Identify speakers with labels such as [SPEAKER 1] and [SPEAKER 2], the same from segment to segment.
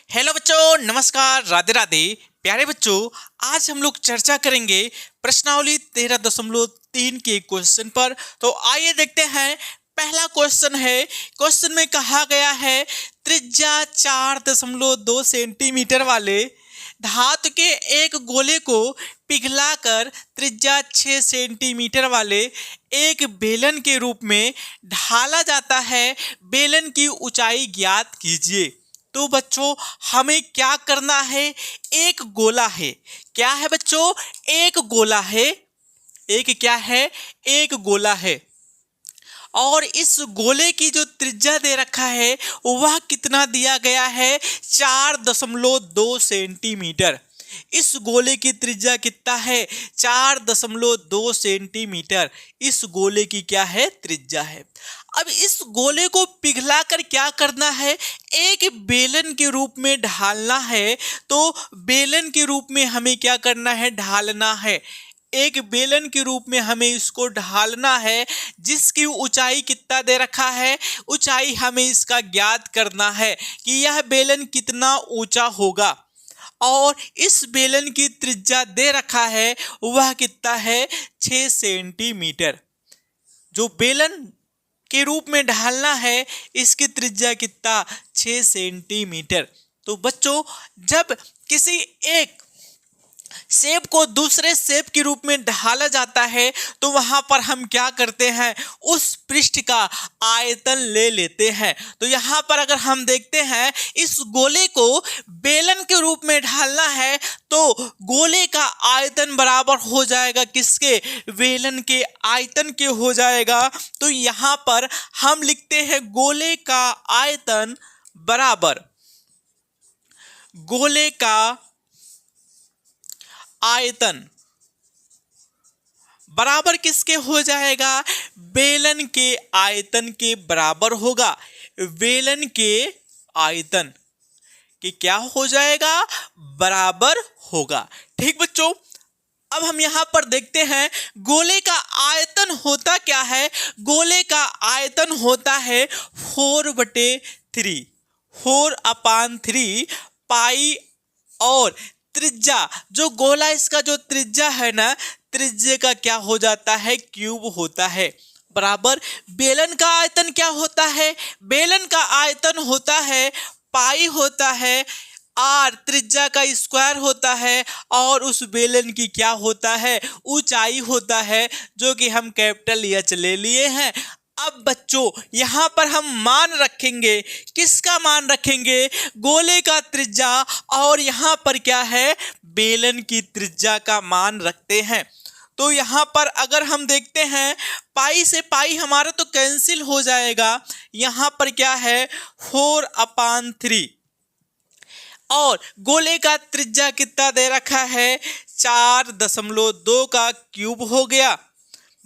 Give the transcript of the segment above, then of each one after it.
[SPEAKER 1] Hello बच्चों, नमस्कार, राधे राधे। प्यारे बच्चों, आज हम लोग चर्चा करेंगे प्रश्नावली 13.3 के क्वेश्चन पर। तो आइए देखते हैं। पहला क्वेश्चन है। क्वेश्चन में कहा गया है त्रिज्या 4.2 सेंटीमीटर वाले धातु के एक गोले को पिघलाकर त्रिज्या 6 सेंटीमीटर वाले एक बेलन के रूप में ढाला जाता है। बेलन की ऊंचाई ज्ञात कीजिए। तो बच्चों, हमें क्या करना है? एक गोला है। क्या है बच्चों? एक गोला है। एक क्या है? एक गोला है। और इस गोले की जो त्रिज्या दे रखा है वह कितना दिया गया है? 4.2 सेंटीमीटर। इस गोले की त्रिज्या कितना है? 4.2 सेंटीमीटर इस गोले की क्या है? त्रिज्या है। अब इस गोले को पिघलाकर क्या करना है? एक बेलन के रूप में ढालना है। तो बेलन के रूप में हमें क्या करना है? ढालना है। एक बेलन के रूप में हमें इसको ढालना है, जिसकी ऊंचाई कितना दे रखा है? ऊंचाई हमें इसका ज्ञात करना है कि यह बेलन कितना ऊंचा होगा। और इस बेलन की त्रिज्या दे रखा है वह कितना है? 6 सेंटीमीटर। जो बेलन के रूप में ढालना है इसकी त्रिज्या कितना? 6 सेंटीमीटर। तो बच्चों, जब किसी एक सेब को दूसरे सेब के रूप में ढाला जाता है तो वहां पर हम क्या करते हैं? उस पृष्ठ का आयतन ले लेते हैं। तो यहां पर अगर हम देखते हैं इस गोले को बेलन के रूप में ढालना है तो गोले का आयतन बराबर हो जाएगा किसके? बेलन के आयतन के हो जाएगा। तो यहां पर हम लिखते हैं गोले का आयतन बराबर गोले का आयतन बराबर किसके हो जाएगा? बेलन के आयतन के बराबर होगा। बेलन के आयतन कि क्या हो जाएगा? बराबर होगा। ठीक बच्चों, अब हम यहां पर देखते हैं गोले का आयतन होता क्या है? गोले का आयतन होता है 4/3 4/3 पाई। और त्रिज्या, जो गोला इसका जो त्रिज्या है ना, त्रिज्या का क्या हो जाता है? क्यूब होता है। बराबर बेलन का आयतन क्या होता है? बेलन का आयतन होता है पाई होता है, आर त्रिज्या का स्क्वायर होता है, और उस बेलन की क्या होता है? ऊंचाई होता है, जो कि हम कैपिटल एच ले लिए हैं। अब बच्चों, यहां पर हम मान रखेंगे। किसका मान रखेंगे? गोले का त्रिज्या। और यहां पर क्या है? बेलन की त्रिज्या का मान रखते हैं। तो यहां पर अगर हम देखते हैं पाई से पाई हमारा तो कैंसिल हो जाएगा। यहां पर क्या है? 4/3। और गोले का त्रिज्या कितना दे रखा है? 4.2 का क्यूब हो गया।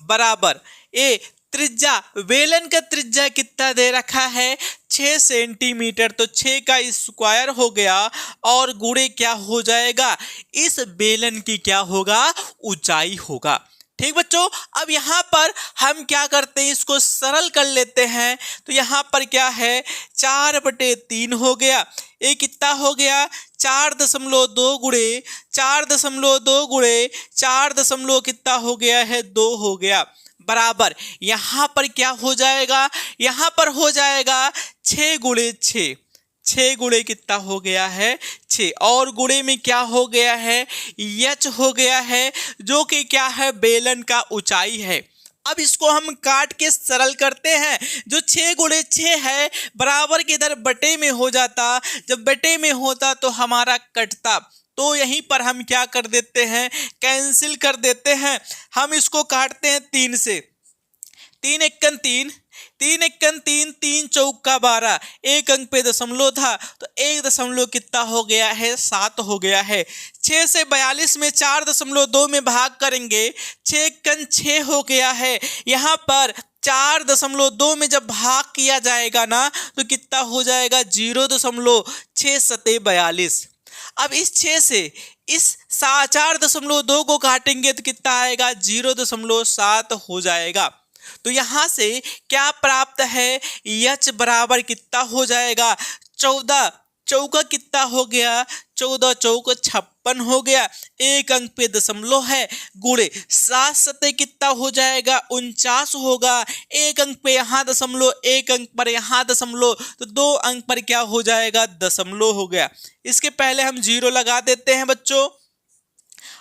[SPEAKER 1] बराबर ए त्रिज्या, बेलन का त्रिज्या कितना दे रखा है? 6 सेंटीमीटर। तो 6 का स्क्वायर हो गया और गुणे क्या हो जाएगा? इस बेलन की क्या होगा? ऊंचाई होगा। ठीक बच्चों, अब यहां पर हम क्या करते हैं? इसको सरल कर लेते हैं। तो यहां पर क्या है? 4/3 हो गया। ये कितना हो गया? 4.2 गुणे 4.2 गुणे 4 कितना हो गया है? 2 हो गया। बराबर यहां पर क्या हो जाएगा? यहां पर हो जाएगा 6 गुणे 6। 6 गुणे कितना हो गया है? 6। और गुणे में क्या हो गया है? एच हो गया है, जो कि क्या है? बेलन का ऊंचाई है। अब इसको हम काट के सरल करते हैं। जो 6 गुणे 6 है बराबर के इधर बटे में हो जाता। जब बटे में होता तो हमारा कटता। तो यहीं पर हम क्या कर देते हैं? कैंसिल कर देते हैं। हम इसको काटते हैं 3 से। 3 एकन 3, 3 एकन 3, 3 चौका 12। एक अंक पे दशमलव था तो एक दशमलव कितना हो गया है? 7 हो गया है। 6 से 42 में 4.2 में भाग करेंगे। 6 एकन 6 हो गया है। यहाँ पर 4.2 में जब भाग किया जाएगा ना तो कितना हो जाएगा? 0.6 अब इस 6 से इस 4.2 को काटेंगे तो कितना आएगा? 0.7 हो जाएगा। तो यहां से क्या प्राप्त है? एच बराबर कितना हो जाएगा? 14 चौका कितना हो गया, 14 चौक 56 हो गया, एक अंक पे दशमलव है, गुणे 7 सतह कितना हो जाएगा, 49 होगा, एक अंक पे यहाँ दशमलव, एक अंक पर यहाँ दशमलव, तो 2 अंक पर क्या हो जाएगा, दशमलव हो गया। इसके पहले हम 0 लगा देते हैं बच्चों।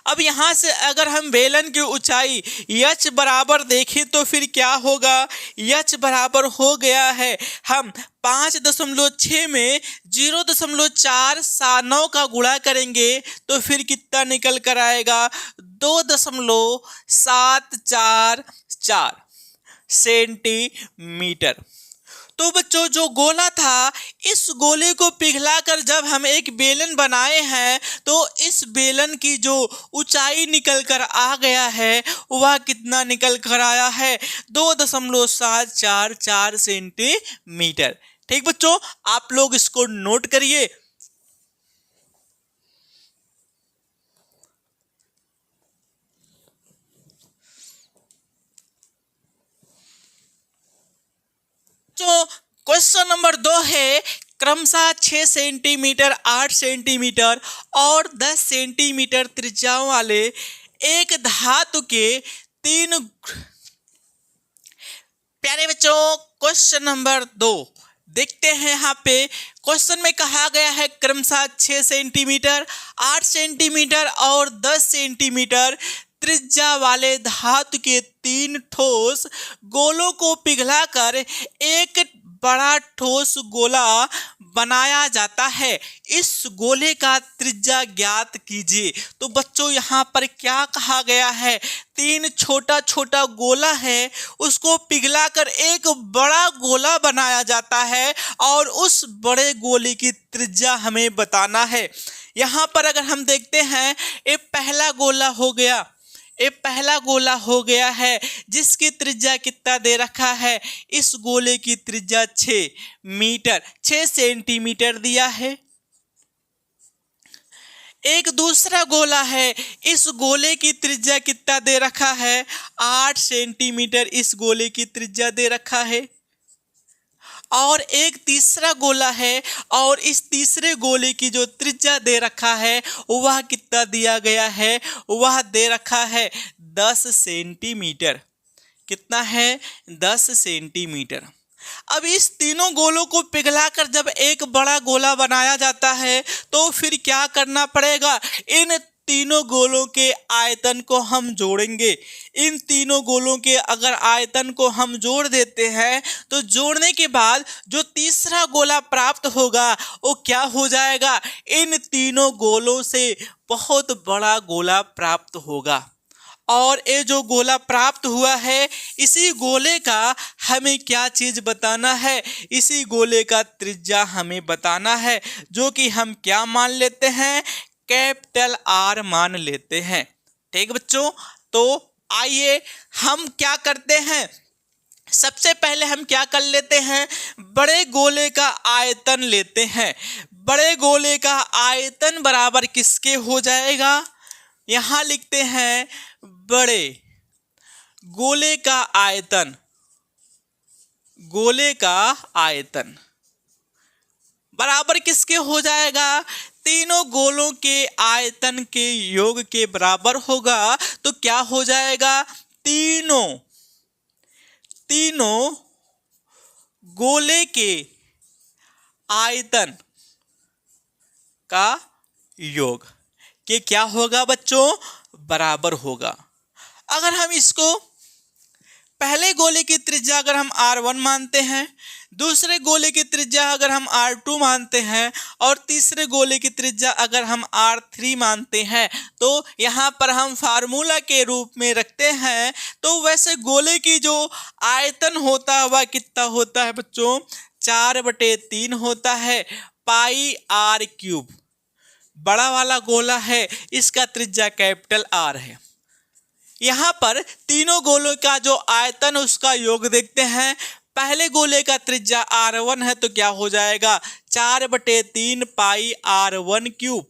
[SPEAKER 1] अब यहां से अगर हम बेलन की ऊंचाई h बराबर देखें तो फिर क्या होगा, h बराबर हो गया है, हम 5.6 में 0.479 का गुणा करेंगे तो फिर कितना निकल कर आएगा, 2.744 सेंटीमीटर। तो बच्चों जो गोला था, इस गोले को पिघलाकर जब हम एक बेलन बनाए हैं तो इस बेलन की जो ऊंचाई निकल कर आ गया है वह कितना निकल कर आया है, 2.744 सेंटीमीटर। ठीक बच्चों, आप लोग इसको नोट करिए। तो क्वेश्चन नंबर 2 है, क्रमशः 6 सेंटीमीटर, 8 सेंटीमीटर और 10 सेंटीमीटर त्रिज्या वाले एक धातु के 3 प्यारे बच्चों, क्वेश्चन नंबर 2 देखते हैं। यहाँ पे क्वेश्चन में कहा गया है क्रमशः 6 सेंटीमीटर, 8 सेंटीमीटर और 10 सेंटीमीटर त्रिज्या वाले धातु के 3 ठोस गोलों को पिघलाकर एक बड़ा ठोस गोला बनाया जाता है, इस गोले का त्रिज्या ज्ञात कीजिए। तो बच्चों यहाँ पर क्या कहा गया है, 3 छोटा छोटा गोला है, उसको पिघलाकर एक बड़ा गोला बनाया जाता है और उस बड़े गोले की त्रिज्या हमें बताना है। यहाँ पर अगर हम देखते हैं, ये पहला गोला हो गया, ये पहला गोला हो गया है जिसकी त्रिज्या कितना दे रखा है, इस गोले की त्रिज्या 6 मीटर 6 सेंटीमीटर दिया है। एक दूसरा गोला है, इस गोले की त्रिज्या कितना दे रखा है, 8 सेंटीमीटर इस गोले की त्रिज्या दे रखा है। और एक तीसरा गोला है और इस तीसरे गोले की जो त्रिज्या दे रखा है वह कितना दिया गया है, वह दे रखा है 10 सेंटीमीटर। कितना है, 10 सेंटीमीटर। अब इस तीनों गोलों को पिघलाकर जब एक बड़ा गोला बनाया जाता है तो फिर क्या करना पड़ेगा, इन तीनों गोलों के आयतन को हम जोड़ेंगे। इन तीनों गोलों के अगर आयतन को हम जोड़ देते हैं तो जोड़ने के बाद जो तीसरा गोला प्राप्त होगा वो क्या हो जाएगा, इन तीनों गोलों से बहुत बड़ा गोला प्राप्त होगा। और ये जो गोला प्राप्त हुआ है, इसी गोले का हमें क्या चीज़ बताना है, इसी गोले का त्रिज्या हमें बताना है, जो कि हम क्या मान लेते हैं, कैपिटल R मान लेते हैं। ठीक बच्चों, तो आइए हम क्या करते हैं, सबसे पहले हम क्या कर लेते हैं, बड़े गोले का आयतन लेते हैं। बड़े गोले का आयतन बराबर किसके हो जाएगा, यहाँ लिखते हैं बड़े गोले का आयतन, गोले का आयतन बराबर किसके हो जाएगा, तीनों गोलों के आयतन के योग के बराबर होगा। तो क्या हो जाएगा, तीनों गोले के आयतन का योग के क्या होगा बच्चों, बराबर होगा। अगर हम इसको पहले गोले की त्रिज्या अगर हम R1 मानते हैं, दूसरे गोले की त्रिज्या अगर हम R2 मानते हैं और तीसरे गोले की त्रिज्या अगर हम R3 मानते हैं, तो यहाँ पर हम फार्मूला के रूप में रखते हैं। तो वैसे गोले की जो आयतन होता है वह कितना होता है बच्चों, 4/3 होता है, पाई R³ बड़ा वाला गोला है, इसका त्रिज्या कैपिटल R है। यहाँ पर तीनों गोलों का जो आयतन उसका योग देखते हैं। पहले गोले का त्रिज्या R1 है तो क्या हो जाएगा, 4/3 पाई R1³।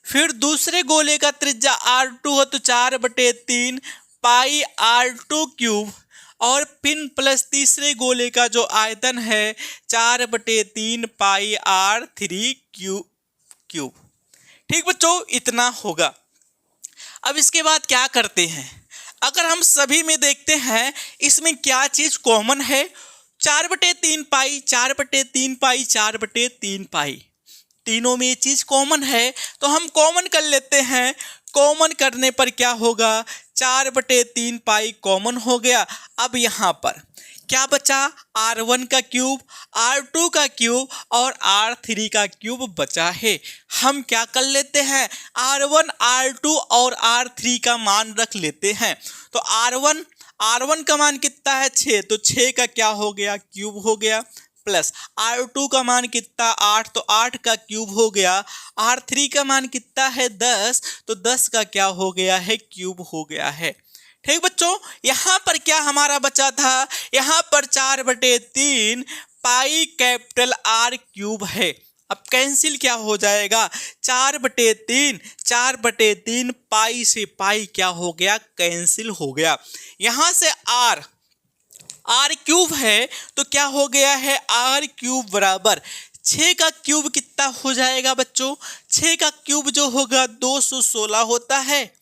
[SPEAKER 1] फिर दूसरे गोले का त्रिज्या R2 है तो 4/3 पाई R2³ और पिन प्लस तीसरे गोले का जो आयतन है 4/3 पाई r3 क्यूब। ठीक बच्चों, इतना होगा। अब इसके बाद क्या करते हैं, अगर हम सभी में देखते हैं इसमें क्या चीज कॉमन है, 4/3 पाई 4/3 पाई 4/3 पाई, तीनों में ये चीज कॉमन है तो हम कॉमन कर लेते हैं। कॉमन करने पर क्या होगा, 4/3 पाई कॉमन हो गया। अब यहाँ पर क्या बचा, r1 का क्यूब, r2 का क्यूब और r3 का क्यूब बचा है। हम क्या कर लेते हैं, r1 r2 और r3 का मान रख लेते हैं। तो r1 का मान कितना है 6, तो 6 का क्या हो गया, क्यूब हो गया, प्लस r2 का मान कितना 8, तो 8 का क्यूब हो गया, r3 का मान कितना है 10, तो 10 का क्या हो गया है, क्यूब हो गया है। ठीक बच्चों, यहाँ पर क्या हमारा बचा था, यहाँ पर 4/3 पाई कैपिटल R क्यूब है। अब कैंसिल क्या हो जाएगा, 4/3 पाई से पाई क्या हो गया, कैंसिल हो गया। यहाँ से R क्यूब है तो क्या हो गया है, R क्यूब बराबर 6 का क्यूब कितना हो जाएगा बच्चों, 6 का क्यूब जो होगा 216 होता है,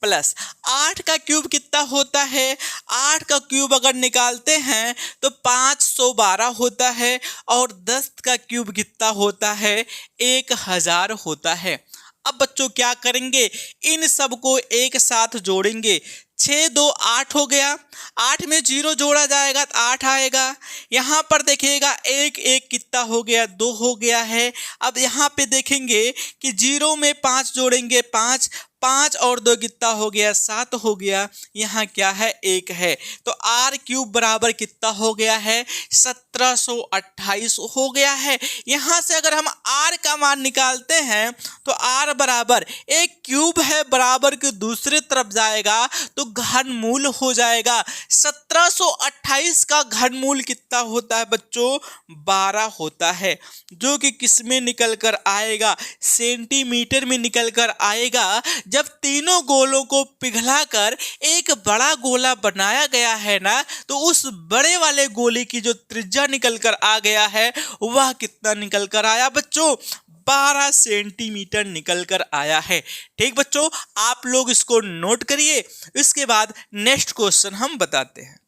[SPEAKER 1] प्लस 8 का क्यूब कितना होता है, 8 का क्यूब अगर निकालते हैं तो 512 होता है, और 10 का क्यूब कितना होता है, 1000 होता है। अब बच्चों क्या करेंगे, इन सब को एक साथ जोड़ेंगे, 6 2 8 हो गया, 8 में 0 जोड़ा जाएगा तो 8 आएगा। यहाँ पर देखिएगा 1 1 कितना हो गया, 2 हो गया है। अब यहाँ पे देखेंगे कि 0 में 5 जोड़ेंगे, 5 5 और 2 कितना हो गया, 7 हो गया। यहाँ क्या है, 1 है, तो R क्यूब बराबर कितना हो गया है, 1728 हो गया है। यहाँ से अगर हम R का मान निकालते हैं तो R बराबर एक क्यूब है, बराबर के दूसरे तरफ जाएगा तो घनमूल हो जाएगा। 1728 का घनमूल कितना होता है बच्चों, 12 होता है, जो कि किस में निकल कर आएगा, सेंटीमीटर में निकल कर आएगा। जब तीनों गोलों को पिघलाकर एक बड़ा गोला बनाया गया है ना, तो उस बड़े वाले गोले की जो त्रिज्या निकल कर आ गया है वह कितना निकल कर आया बच्चों, 12 सेंटीमीटर निकल कर आया है। ठीक बच्चों, आप लोग इसको नोट करिए, इसके बाद नेक्स्ट क्वेश्चन हम बताते हैं।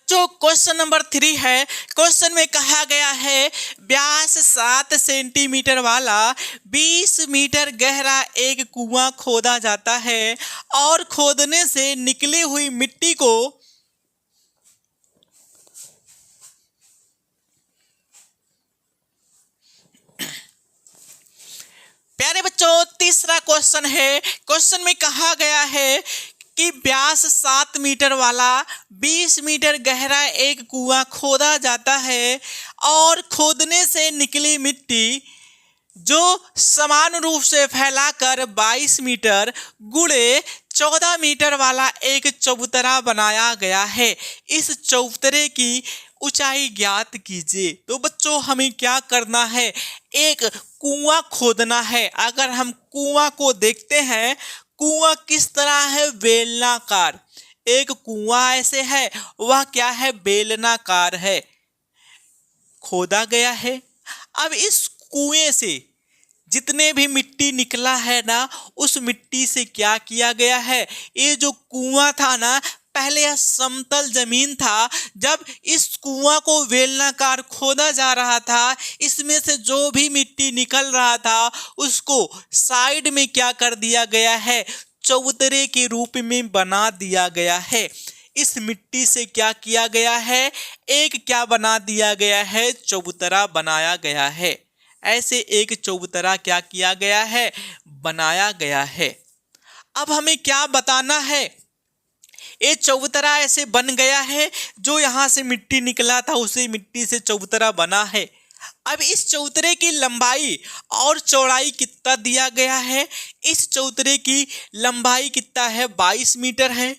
[SPEAKER 1] जो क्वेश्चन नंबर 3 है, क्वेश्चन में कहा गया है व्यास 7 सेंटीमीटर वाला 20 मीटर गहरा एक कुआं खोदा जाता है और खोदने से निकली हुई मिट्टी को प्यारे बच्चों, तीसरा क्वेश्चन है। क्वेश्चन में कहा गया है कि व्यास 7 मीटर वाला 20 मीटर गहरा एक कुआं खोदा जाता है और खोदने से निकली मिट्टी जो समान रूप से फैलाकर 22 मीटर गुणे 14 मीटर वाला एक चबूतरा बनाया गया है। इस चबूतरे की ऊंचाई ज्ञात कीजिए। तो बच्चों हमें क्या करना है, एक कुआं खोदना है। अगर हम कुआं को देखते हैं, कुआं किस तरह है, बेलनाकार। एक कुआं ऐसे है, वह क्या है, बेलनाकार है, खोदा गया है। अब इस कुएं से जितने भी मिट्टी निकला है ना, उस मिट्टी से क्या किया गया है, ये जो कुआं था ना, पहले यह समतल जमीन था। जब इस कुआं को बेलनाकार खोदा जा रहा था, इसमें से जो भी मिट्टी निकल रहा था उसको साइड में क्या कर दिया गया है, चबूतरे के रूप में बना दिया गया है। इस मिट्टी से क्या किया गया है, एक क्या बना दिया गया है, चबूतरा बनाया गया है। ऐसे एक चबूतरा क्या किया गया है, बनाया गया है। अब हमें क्या बताना है, ये चबूतरा ऐसे बन गया है, जो यहाँ से मिट्टी निकला था उसी मिट्टी से चबूतरा बना है। अब इस चबूतरे की लंबाई और चौड़ाई कितना दिया गया है, इस चबूतरे की लंबाई कितना है, 22 मीटर है,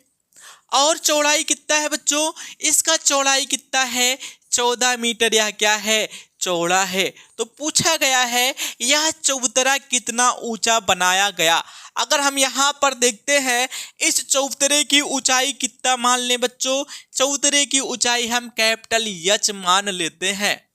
[SPEAKER 1] और चौड़ाई कितना है बच्चों, इसका चौड़ाई कितना है, 14 मीटर। यह क्या है, चौड़ा है। तो पूछा गया है यह चबूतरा कितना ऊंचा बनाया गया। अगर हम यहाँ पर देखते हैं इस चबूतरे की ऊंचाई कितना मान लें बच्चों, चबूतरे की ऊंचाई हम कैपिटल एच मान लेते हैं।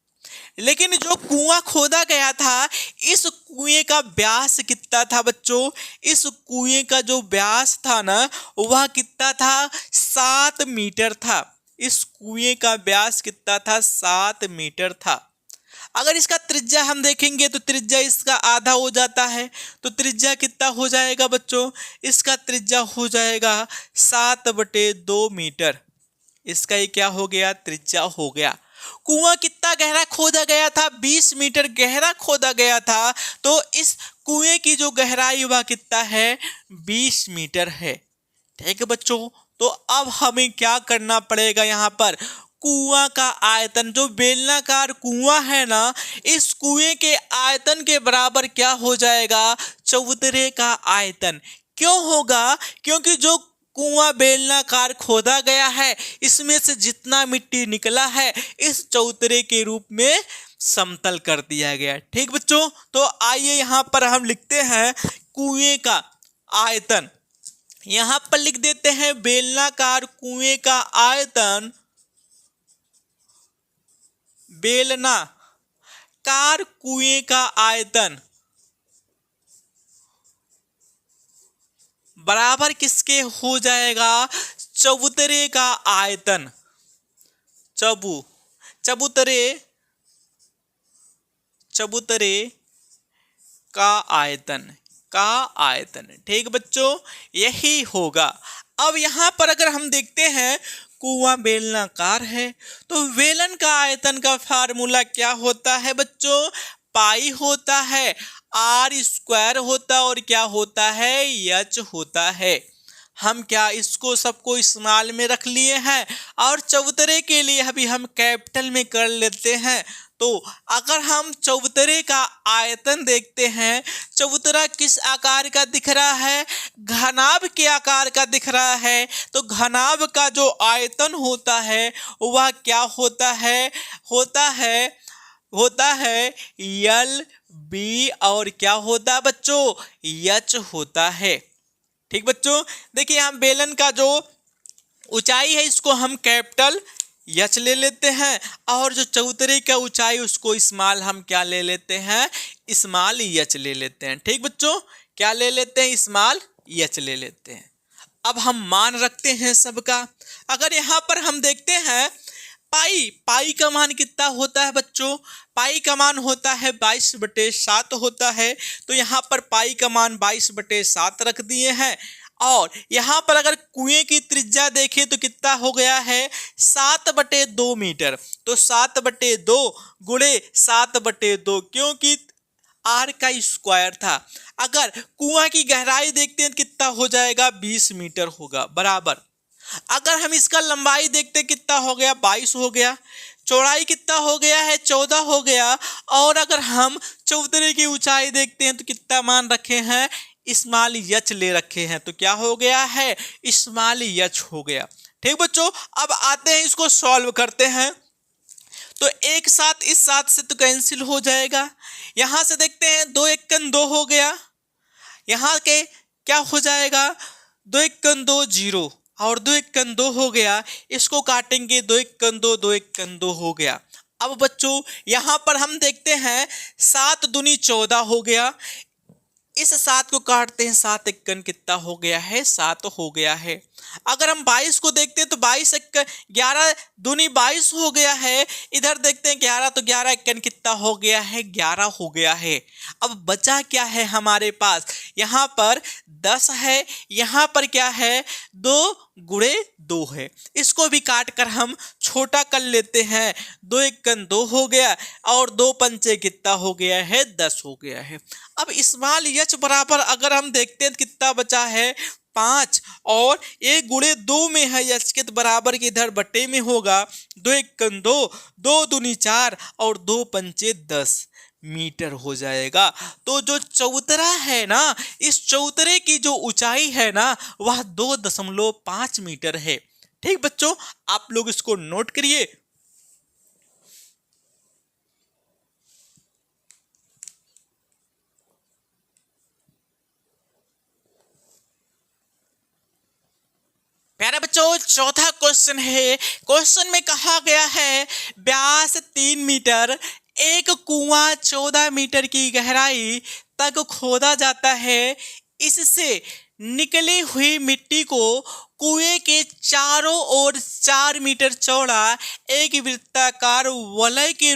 [SPEAKER 1] लेकिन जो कुआं खोदा गया था इस कुएं का व्यास कितना था बच्चों, इस कुएं का जो व्यास था ना वह कितना था, 7 मीटर था। इस कुएं का व्यास कितना था, 7 मीटर था। अगर इसका त्रिज्या हम देखेंगे तो त्रिज्या इसका आधा हो जाता है। तो त्रिज्या कितना हो जाएगा बच्चों, इसका त्रिज्या हो जाएगा 7/2 मीटर। इसका ये क्या हो गया, त्रिज्या हो गया। कुआं कितना गहरा खोदा गया था, 20 मीटर गहरा खोदा गया था। तो इस कुएं की जो गहराई वह कितना है, 20 मीटर है। ठीक है बच्चों, तो अब हमें क्या करना पड़ेगा, यहाँ पर कुआं का आयतन, जो बेलनाकार कुआं है ना इस कुएं के आयतन के बराबर क्या हो जाएगा, चबूतरे का आयतन। क्यों होगा, क्योंकि जो कुआं बेलनाकार खोदा गया है इसमें से जितना मिट्टी निकला है इस चबूतरे के रूप में समतल कर दिया गया। ठीक बच्चों, तो आइए यहाँ पर हम लिखते हैं कुएं का आयतन। यहाँ पर लिख देते हैं बेलनाकार कुएं का आयतन, बेलनाकार कुएं का आयतन बराबर किसके हो जाएगा, चबूतरे का आयतन। चबूतरे का आयतन। ठीक बच्चों, यही होगा। अब यहाँ पर अगर हम देखते हैं कुआं बेलनाकार है तो बेलन का आयतन का फार्मूला क्या होता है बच्चों, पाई होता है, r² होता है और क्या होता है, एच होता है। हम क्या इसको सबको इस्तेमाल में रख लिए हैं और चबूतरे के लिए अभी हम कैपिटल में कर लेते हैं। तो अगर हम चबूतरे का आयतन देखते हैं, चबूतरा किस आकार का दिख रहा है, घनाभ के आकार का दिख रहा है। तो घनाभ का जो आयतन होता है वह क्या होता है यल बी और क्या होता है बच्चों, एच होता है। ठीक बच्चों, देखिए हम बेलन का जो ऊंचाई है इसको हम कैपिटल एच ले लेते हैं और जो चबूतरे का ऊंचाई उसको स्मॉल हम क्या ले लेते हैं, स्मॉल एच ले लेते हैं। ठीक बच्चों, क्या ले लेते हैं, स्मॉल एच ले लेते हैं। अब हम मान रखते हैं सबका। अगर यहाँ पर हम देखते हैं पाई का मान कितना होता है बच्चों, पाई का मान होता है 22/7 होता है। तो यहाँ पर पाई का मान 22/7 रख दिए हैं। और यहाँ पर अगर कुएं की त्रिज्या देखें तो कितना हो गया है, 7/2 मीटर। तो 7/2 गुणे 7/2, क्योंकि r का स्क्वायर था। अगर कुआं की गहराई देखते हैं कितना हो जाएगा, 20 मीटर होगा बराबर। अगर हम इसका लंबाई देखते कितना हो गया, 22 हो गया। चौड़ाई कितना हो गया है, 14 हो गया। और अगर हम चबूतरे की ऊंचाई देखते हैं तो कितना मान रखे हैं, स्मॉल एच ले रखे हैं। तो क्या हो गया है, स्मॉल एच हो गया। ठीक बच्चों, अब आते हैं इसको सॉल्व करते हैं। तो एक साथ इस 7 से तो कैंसिल हो जाएगा। यहां से देखते हैं 2 × 2 हो गया। यहाँ के क्या हो जाएगा, 2 × 2 0 और 2 × 2 हो गया। इसको काटेंगे 2 × 2, 2 × 2 हो गया। अब बच्चों यहाँ पर हम देखते हैं 7 दूनी 14 हो गया। इस 7 को काटते हैं, 7 × कितना हो गया है, 7 हो गया है। अगर हम 22 को देखते हैं तो 22 × 11 दूनी 22 हो गया है। इधर देखते हैं 11, तो 11 × कितना हो गया है, 11 हो गया है। अब बचा क्या है हमारे पास, यहाँ पर 10 है, यहाँ पर क्या है 2 × 2 है। इसको भी काट कर हम छोटा कर लेते हैं। 2 × 2 हो गया और 2 पंचे कितना हो गया है, 10 हो गया है। अब स्मॉल एच बराबर अगर हम देखते हैं कितना बचा है, 5 और 1 × 2 में है, एच के बराबर के इधर बटे में होगा। 2 × 2, 2 दूनी 4 और 2 पंचे 10 मीटर हो जाएगा। तो जो चबूतरा है ना, इस चबूतरे की जो ऊंचाई है ना वह 2.5 मीटर है। ठीक बच्चों, आप लोग इसको नोट करिए। प्यारे बच्चों, चौथा क्वेश्चन है। क्वेश्चन में कहा गया है व्यास 3 मीटर, एक कुआं 14 मीटर की गहराई तक खोदा जाता है। इससे निकली हुई मिट्टी को कुएं के चारों ओर 4 मीटर चौड़ा एक वृत्ताकार वलय के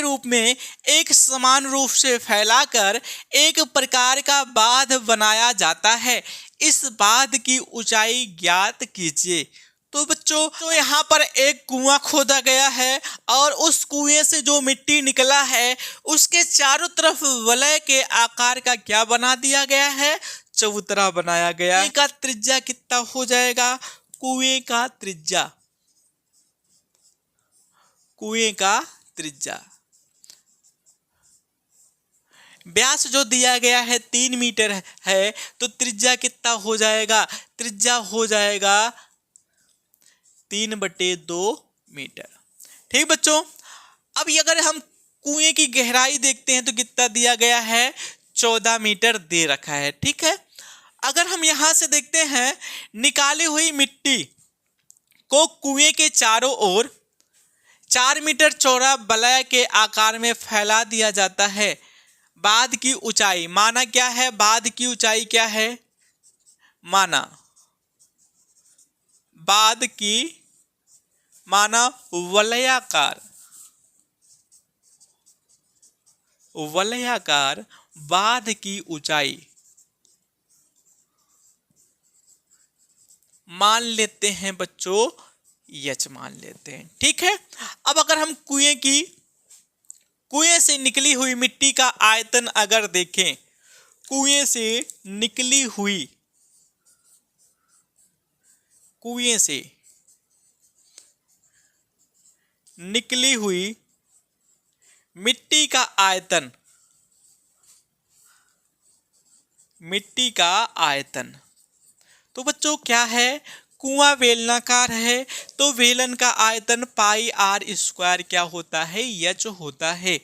[SPEAKER 1] रूप में एक समान रूप से फैलाकर एक प्रकार का बांध बनाया जाता है। इस बांध की ऊंचाई ज्ञात कीजिए। तो बच्चों, तो यहाँ पर एक कुआं खोदा गया है और उस कुएं से जो मिट्टी निकला है उसके चारों तरफ वलय के आकार का क्या बना दिया गया है? चबूतरा बनाया गया है। का त्रिज्या कितना हो जाएगा? कुएं का त्रिज्या व्यास जो दिया गया है 3 मीटर है, तो त्रिज्या कितना हो जाएगा? त्रिज्या हो जाएगा 3/2 मीटर। ठीक बच्चों, अब अगर हम कुएं की गहराई देखते हैं तो कितना दिया गया है? 14 मीटर दे रखा है। ठीक है, अगर हम यहां से देखते हैं, निकाली हुई मिट्टी को कुएं के चारों ओर 4 मीटर चौड़ा वलय के आकार में फैला दिया जाता है। बांध की ऊंचाई माना क्या है? बांध की ऊंचाई क्या है? माना वलयाकार बांध की ऊंचाई मान लेते हैं बच्चों, यच मान लेते हैं। ठीक है, अब अगर हम कुएं से निकली हुई मिट्टी का आयतन अगर देखें, कुएं से निकली हुई मिट्टी का आयतन तो बच्चों क्या है? कुआं बेलनाकार है तो बेलन का आयतन πr² क्या होता है? यच होता है।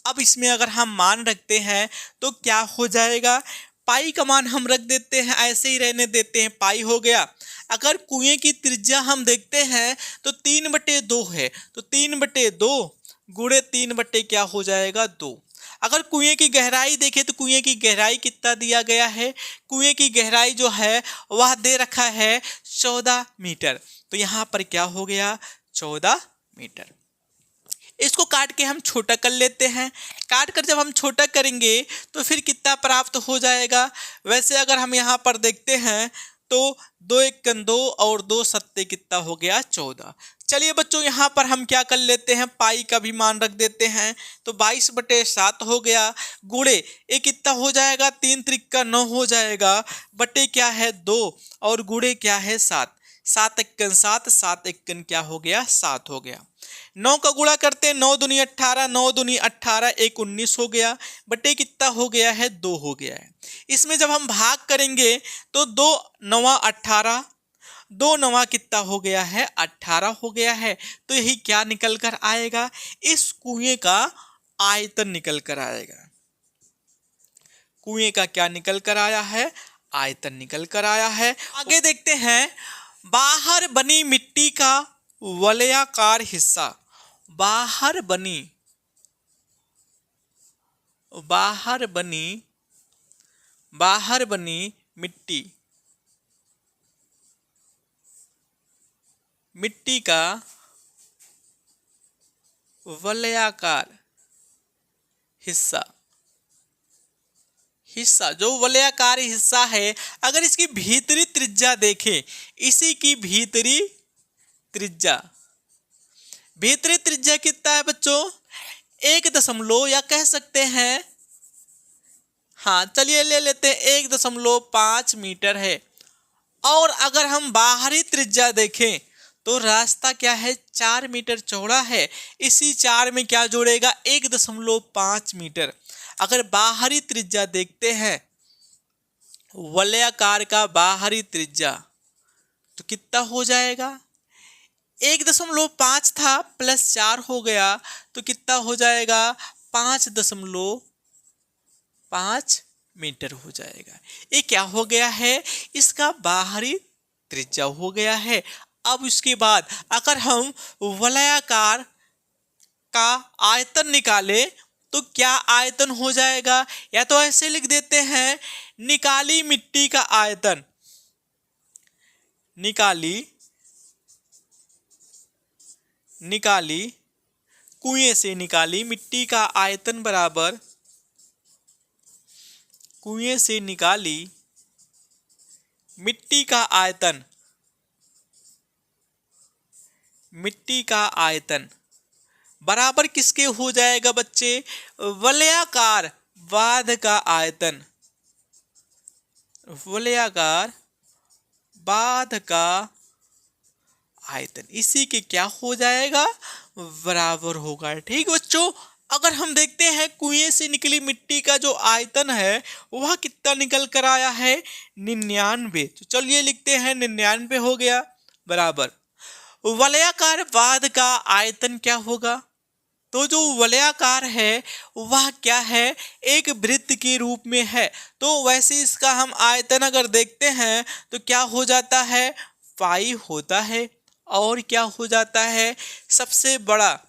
[SPEAKER 1] अब इसमें अगर हम मान रखते हैं तो क्या हो जाएगा? पाई का मान हम रख देते हैं, ऐसे ही रहने देते हैं, पाई हो गया। अगर कुएं की त्रिज्या हम देखते हैं तो 3/2 है, तो 3/2 गुणे 3 क्या हो जाएगा? 2। अगर कुएं की गहराई देखें तो कुएं की गहराई कितना दिया गया है? कुएं की गहराई जो है वह दे रखा है 14 मीटर। तो यहाँ पर क्या हो गया? 14 मीटर। इसको काट के हम छोटा कर लेते हैं। काट कर जब हम छोटा करेंगे तो फिर कितना प्राप्त हो जाएगा? वैसे अगर हम यहाँ पर देखते हैं तो 2 × 2 और 2 × कितना हो गया? 14। चलिए बच्चों, यहाँ पर हम क्या कर लेते हैं? पाई का भी मान रख देते हैं, तो 22/7 हो गया। गुणे ये कितना हो जाएगा? 3 × 9 हो जाएगा, बटे क्या है? 2 और गुणे क्या है? 7। 7 × 7, 7 × क्या हो गया? 7 हो गया। 9 का गुणा करते हैं, 9 दूनी 18, 9 दूनी 18, 1 19 हो गया, बटे कितना हो गया है? 2 हो गया है। इसमें जब हम भाग करेंगे तो 2 9 18, 2 9 कितना हो गया है? 18 हो गया है। तो यही क्या निकल कर आएगा? इस कुएं का आयतन निकल कर आएगा। कुएं का क्या निकल कर आया है? आयतन निकल कर आया है। आगे देखते हैं, बाहर बनी मिट्टी का वलयाकार हिस्सा। बाहर बनी मिट्टी का वलयाकार हिस्सा जो वलयाकार हिस्सा है, अगर इसकी भीतरी त्रिज्या देखें, इसी की भीतरी त्रिज्या कितना है बच्चों? 1 या कह सकते हैं, हाँ चलिए ले लेते हैं, 1.5 मीटर है। और अगर हम बाहरी त्रिज्या देखें तो रास्ता क्या है? 4 मीटर चौड़ा है। इसी 4 में क्या जोड़ेगा? 1.5 मीटर। अगर बाहरी त्रिज्या देखते हैं, वलयाकार का बाहरी त्रिज्या, तो कितना हो जाएगा? 1.5 था प्लस 4 हो गया, तो कितना हो जाएगा? 5.5 मीटर हो जाएगा। ये क्या हो गया है, इसका बाहरी त्रिज्या हो गया है। अब उसके बाद अगर हम वलयाकार का आयतन निकाले तो क्या आयतन हो जाएगा, या तो ऐसे लिख देते हैं, निकाली मिट्टी का आयतन, निकाली कुएं से निकाली मिट्टी का आयतन बराबर कुएं से निकाली मिट्टी का आयतन, मिट्टी का आयतन बराबर किसके हो जाएगा बच्चे, वलयाकार बांध का आयतन, वलयाकार बांध का आयतन, इसी के क्या हो जाएगा, बराबर होगा। ठीक बच्चों, अगर हम देखते हैं कुएं से निकली मिट्टी का जो आयतन है वह कितना निकल कर आया है, 99। तो चलिए लिखते हैं 99 हो गया, बराबर वलयाकार बांध का आयतन क्या होगा, तो जो वलयाकार है वह क्या है, एक वृत्त के रूप में है। तो वैसे इसका हम आयतन अगर देखते हैं तो क्या हो जाता है, पाई होता है। और क्या हो जाता है, सबसे बड़ा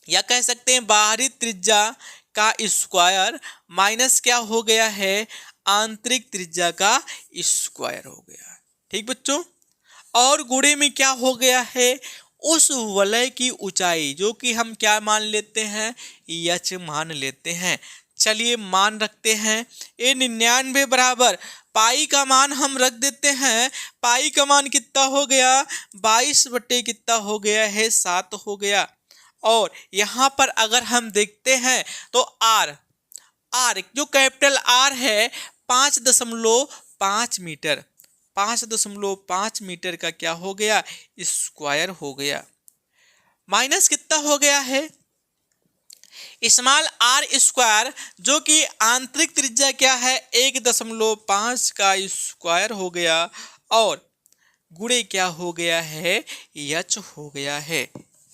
[SPEAKER 1] या कह सकते हैं बाहरी त्रिज्या का स्क्वायर माइनस क्या हो गया है, आंतरिक त्रिज्या का स्क्वायर हो गया। ठीक बच्चों, और गुणे में क्या हो गया है, उस वलय की ऊंचाई जो कि हम क्या मान लेते हैं, यच मान लेते हैं। चलिए मान रखते हैं, ये 99 बराबर पाई का मान हम रख देते हैं। पाई का मान कितना हो गया, 22 बटे कितना हो गया है, 7 हो गया। और यहाँ पर अगर हम देखते हैं तो आर जो कैपिटल आर है 5.5 मीटर, 5.5 मीटर का क्या हो गया, स्क्वायर हो गया। माइनस कितना हो गया है, स्मॉल आर स्क्वायर जो कि आंतरिक त्रिज्या क्या है 1.5 का स्क्वायर हो गया, और गुणे क्या हो गया है, यच हो गया है।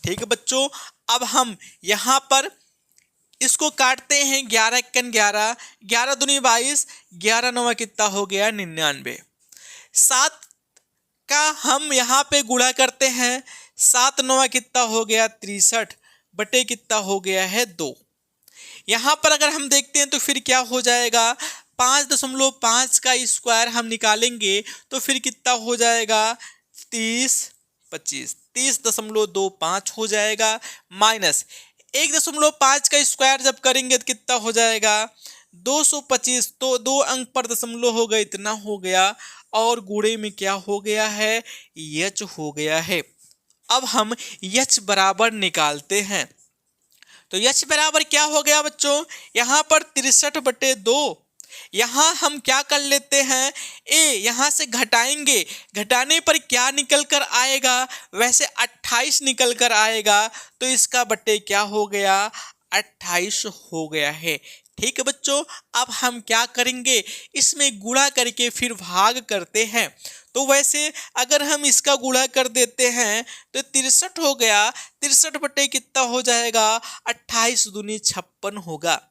[SPEAKER 1] ठीक है बच्चों, अब हम यहाँ पर इसको काटते हैं, 11 × 11, 11 दूनी 22, 11 9 कितना हो गया, 99। 7 का हम यहाँ पे गुणा करते हैं, 7 9 कितना हो गया, 63 बटे कितना हो गया है, 2। यहाँ पर अगर हम देखते हैं तो फिर क्या हो जाएगा, 5.5 का स्क्वायर हम निकालेंगे तो फिर कितना हो जाएगा, 30 25, 30.25 हो जाएगा। माइनस 1.5 का स्क्वायर जब करेंगे तो कितना हो जाएगा, 225, तो 2 अंक पर दशमलव हो गए, इतना हो गया। और गुणे में क्या हो गया है, यच हो गया है। अब हम यच बराबर निकालते हैं, तो यच बराबर क्या हो गया बच्चों, यहाँ पर 63 बटे 2। यहाँ हम क्या कर लेते हैं, ए यहाँ से घटाएंगे, घटाने पर क्या निकल कर आएगा, वैसे 28 निकल कर आएगा, तो इसका बटे क्या हो गया, 28 हो गया है। ठीक है बच्चों, अब हम क्या करेंगे, इसमें गुणा करके फिर भाग करते हैं। तो वैसे अगर हम इसका गुणा कर देते हैं तो 63 हो गया, 63 बटे कितना हो जाएगा, 28 दूनी 56 होगा।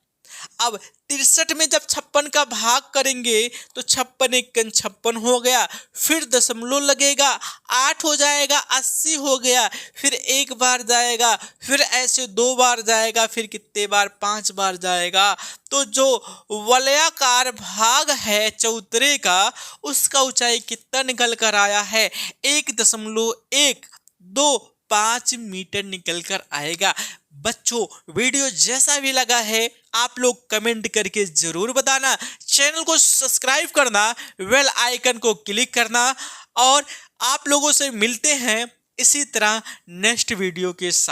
[SPEAKER 1] अब 63 में जब 56 का भाग करेंगे तो 56 × 1 = 56 हो गया, फिर दशमलव लगेगा, 8 हो जाएगा, 80 हो गया, फिर एक बार जाएगा, फिर ऐसे 2 बार जाएगा, फिर कितने बार, 5 बार जाएगा। तो जो वलयाकार भाग है चौतरे का, उसका ऊंचाई कितना निकल कर आया है, 1.125 मीटर निकल कर आएगा। बच्चों वीडियो जैसा भी लगा है आप लोग कमेंट करके जरूर बताना, चैनल को सब्सक्राइब करना, बेल आइकन को क्लिक करना, और आप लोगों से मिलते हैं इसी तरह नेक्स्ट वीडियो के साथ।